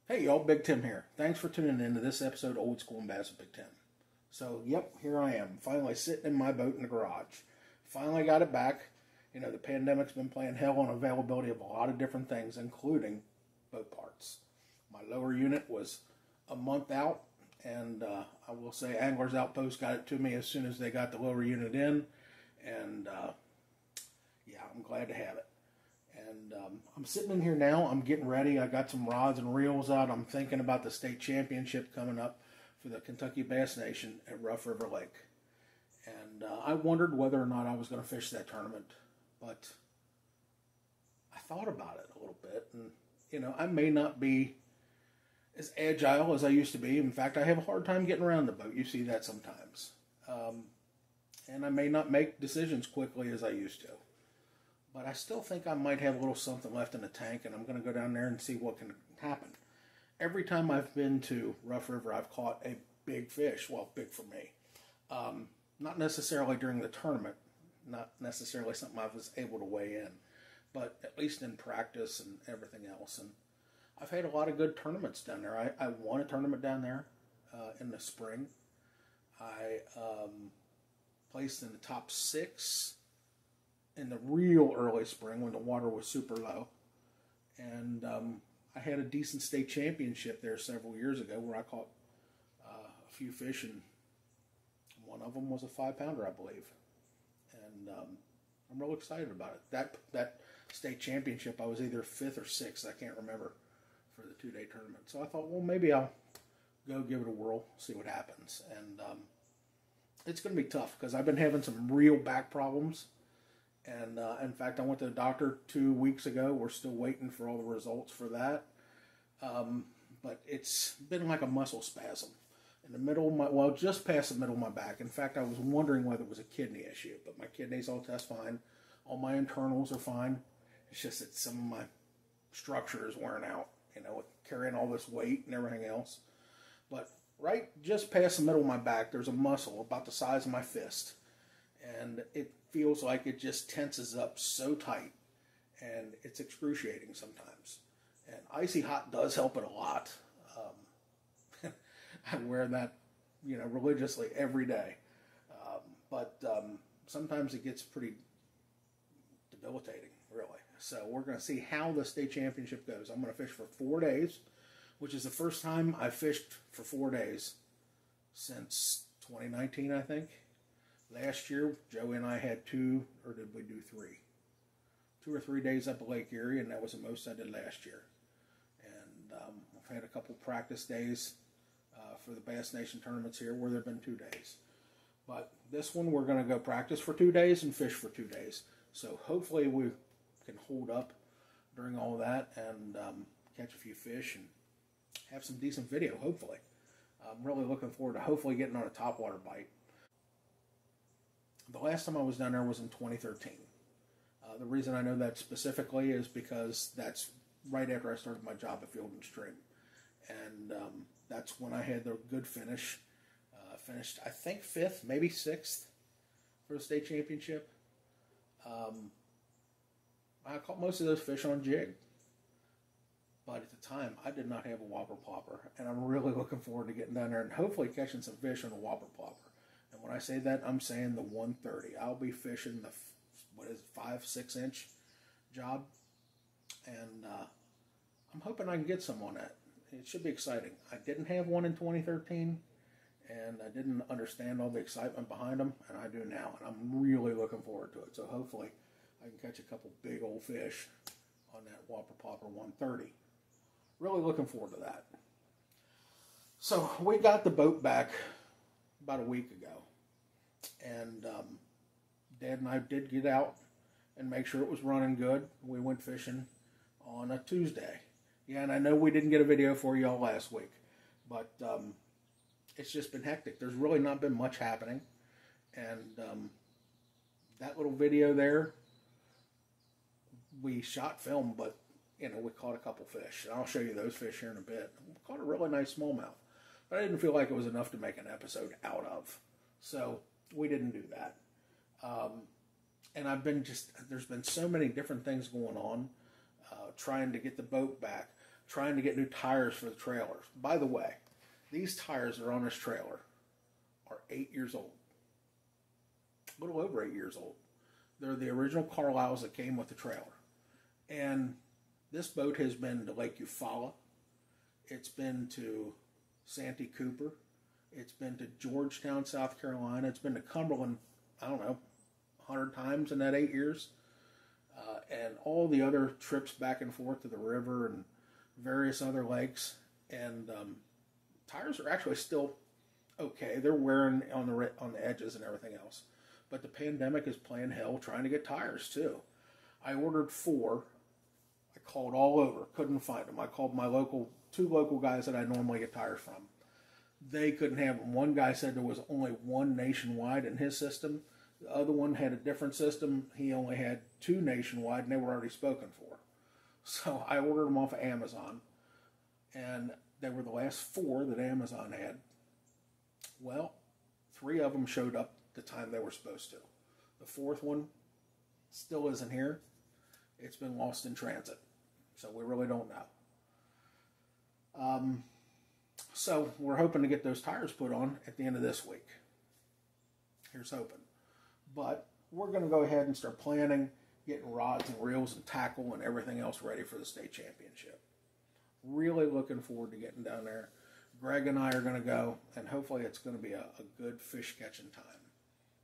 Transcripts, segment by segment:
Hey y'all, Big Tim here. Thanks for tuning in to this episode of Old School and Bass with Big Tim. So, yep, here I am, finally sitting in my boat in the garage. Finally got it back. You know, the pandemic's been playing hell on availability of a lot of different things, including boat parts. My lower unit was a month out, and I will say Anglers Outpost got it to me as soon as they got the lower unit in, and yeah, I'm glad to have it. And I'm sitting in here now. I'm getting ready. I got some rods and reels out. I'm thinking about the state championship coming up for the Kentucky Bass Nation at Rough River Lake. And I wondered whether or not I was going to fish that tournament. But I thought about it a little bit. And, you know, I may not be as agile as I used to be. In fact, I have a hard time getting around the boat. You see that sometimes. And I may not make decisions quickly as I used to. But I still think I might have a little something left in the tank, and I'm going to go down there and see what can happen. Every time I've been to Rough River, I've caught a big fish. Well, big for me. Not necessarily during the tournament. Not necessarily something I was able to weigh in. But at least in practice and everything else. And I've had a lot of good tournaments down there. I won a tournament down there in the spring. I placed in the top 6 in the real early spring when the water was super low. And I had a decent state championship there several years ago where I caught a few fish, and one of them was a 5-pounder, I believe. And I'm real excited about it. That state championship, I was either 5th or 6th, I can't remember, for the 2-day tournament. So I thought, well, maybe I'll go give it a whirl, see what happens. And it's going to be tough because I've been having some real back problems. And in fact, I went to the doctor 2 weeks ago. We're still waiting for all the results for that. But it's been like a muscle spasm in the middle of my, well, just past the middle of my back. In fact, I was wondering whether it was a kidney issue, but my kidneys all test fine. All my internals are fine. It's just that some of my structure is wearing out, you know, with carrying all this weight and everything else. But right just past the middle of my back, there's a muscle about the size of my fist. And it feels like it just tenses up so tight, and it's excruciating sometimes. And icy hot does help it a lot. I wear that, you know, religiously every day. But sometimes it gets pretty debilitating, really. So we're going to see how the state championship goes. I'm going to fish for 4 days, which is the first time I've fished for 4 days since 2019, I think. Last year, Joey and I had 2, or did we do 3? 2 or 3 days up at Lake Erie, and that was the most I did last year. And I've had a couple practice days for the Bass Nation tournaments here where there have been 2 days. But this one, we're going to go practice for 2 days and fish for 2 days. So hopefully we can hold up during all of that and catch a few fish and have some decent video, hopefully. I'm really looking forward to hopefully getting on a topwater bite. The last time I was down there was in 2013. The reason I know that specifically is because that's right after I started my job at Field and Stream. And that's when I had the good finish. Finished, I think, 5th, maybe 6th for the state championship. I caught most of those fish on jig. But at the time, I did not have a whopper plopper. And I'm really looking forward to getting down there and hopefully catching some fish on a whopper plopper. And when I say that, I'm saying the 130. I'll be fishing the, 5-6 inch job. And I'm hoping I can get some on that. It should be exciting. I didn't have one in 2013, and I didn't understand all the excitement behind them, and I do now. And I'm really looking forward to it. So hopefully I can catch a couple big old fish on that whopper plopper 130. Really looking forward to that. So we got the boat back about a week ago. And Dad and I did get out and make sure it was running good. We went fishing on a Tuesday. Yeah, and I know we didn't get a video for y'all last week, but it's just been hectic. There's really not been much happening. And that little video there, we shot film, but, you know, we caught a couple fish. And I'll show you those fish here in a bit. We caught a really nice smallmouth. But I didn't feel like it was enough to make an episode out of. So we didn't do that. And there's been so many different things going on, trying to get the boat back. trying to get new tires for the trailers. By the way, these tires that are on this trailer are 8 years old. A little over 8 years old. They're the original Carlisles that came with the trailer. And this boat has been to Lake Eufaula. It's been to Santee Cooper. It's been to Georgetown, South Carolina. It's been to Cumberland, I don't know, 100 times in that 8 years. And all the other trips back and forth to the river and various other lakes. And tires are actually still okay. They're wearing on the edges and everything else. But the pandemic is playing hell trying to get tires too. I ordered 4. I called all over, couldn't find them. I called my two local guys that I normally get tires from. They couldn't have them. One guy said there was only one nationwide in his system. The other one had a different system. He only had 2 nationwide, and they were already spoken for. So I ordered them off of Amazon, and they were the last 4 that Amazon had. Well, 3 of them showed up the time they were supposed to. The 4th one still isn't here. It's been lost in transit, so we really don't know. So we're hoping to get those tires put on at the end of this week. Here's hoping. But we're going to go ahead and start planning, getting rods and reels and tackle and everything else ready for the state championship. Really looking forward to getting down there. Greg and I are going to go, and hopefully it's going to be a good fish catching time.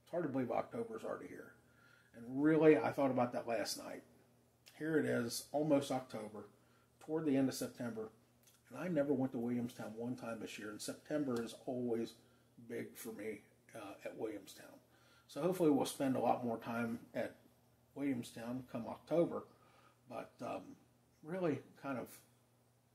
It's hard to believe October's already here. And really, I thought about that last night. Here it is, almost October, toward the end of September, and I never went to Williamstown one time this year, and September is always big for me at Williamstown. So hopefully we'll spend a lot more time at Williamstown come October, but really kind of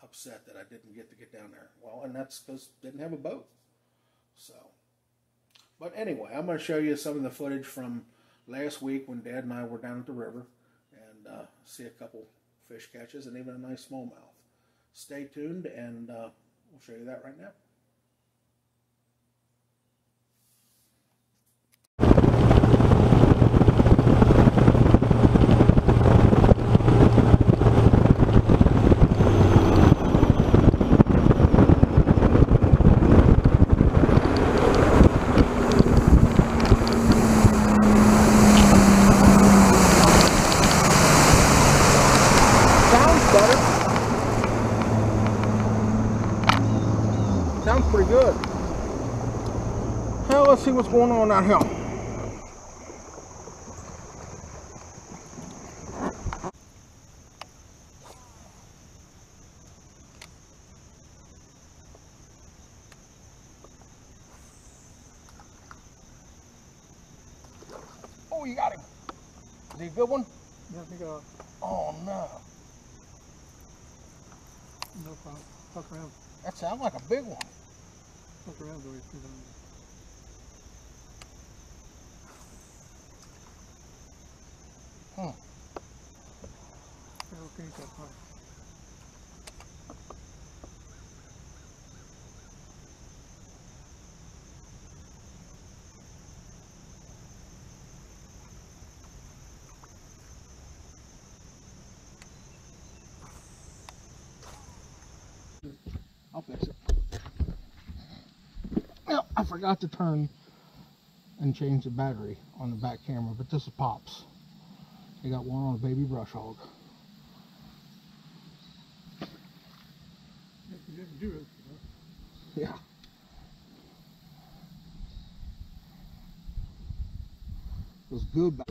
upset that I didn't get to get down there. Well, and that's because I didn't have a boat. So, but anyway, I'm going to show you some of the footage from last week when Dad and I were down at the river and see a couple fish catches and even a nice smallmouth. Stay tuned, and we'll show you that right now. Sounds pretty good. Now let's see what's going on out here. Oh, you got him. Is he a good one? Yeah, I think I got. Oh no. No problem. Fuck around. That sounds like a big one. Fuck around, though. Okay, that's fine. I'll fix it. Well, I forgot to turn and change the battery on the back camera, but this is Pops. He got one on a baby brush hog. You didn't do it. Yeah. It was good back.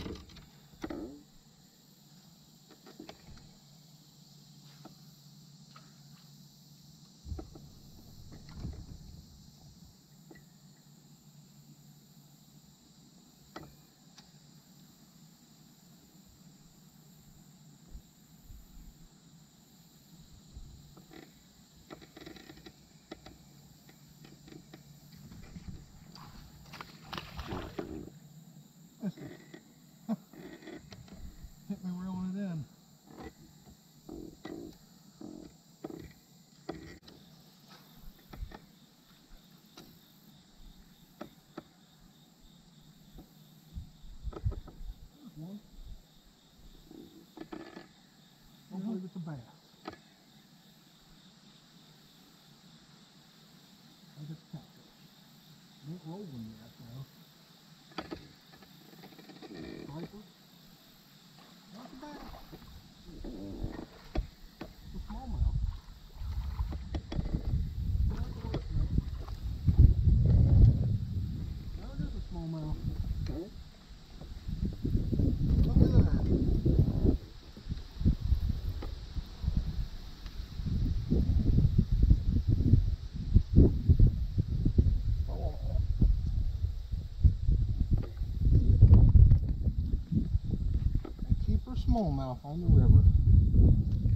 smallmouth on the river.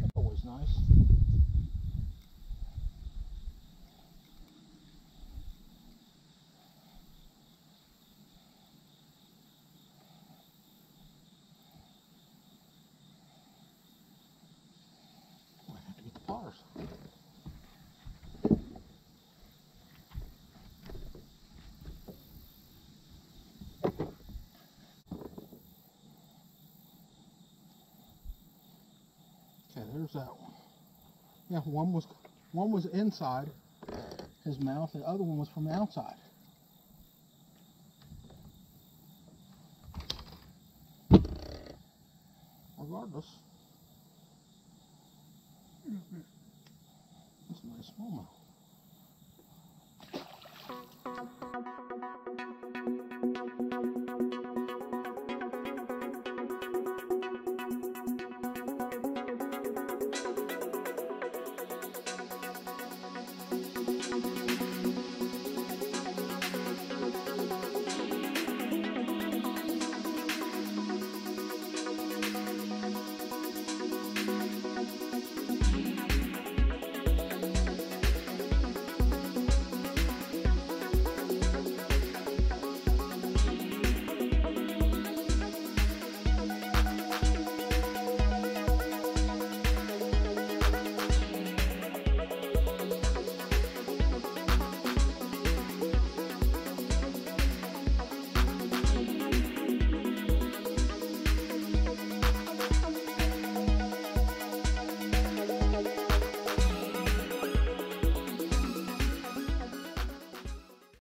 That's always nice. I have to get the pliers. Okay, there's that one. Yeah, one was inside his mouth, the other one was from the outside. Regardless, that's a nice smallmouth.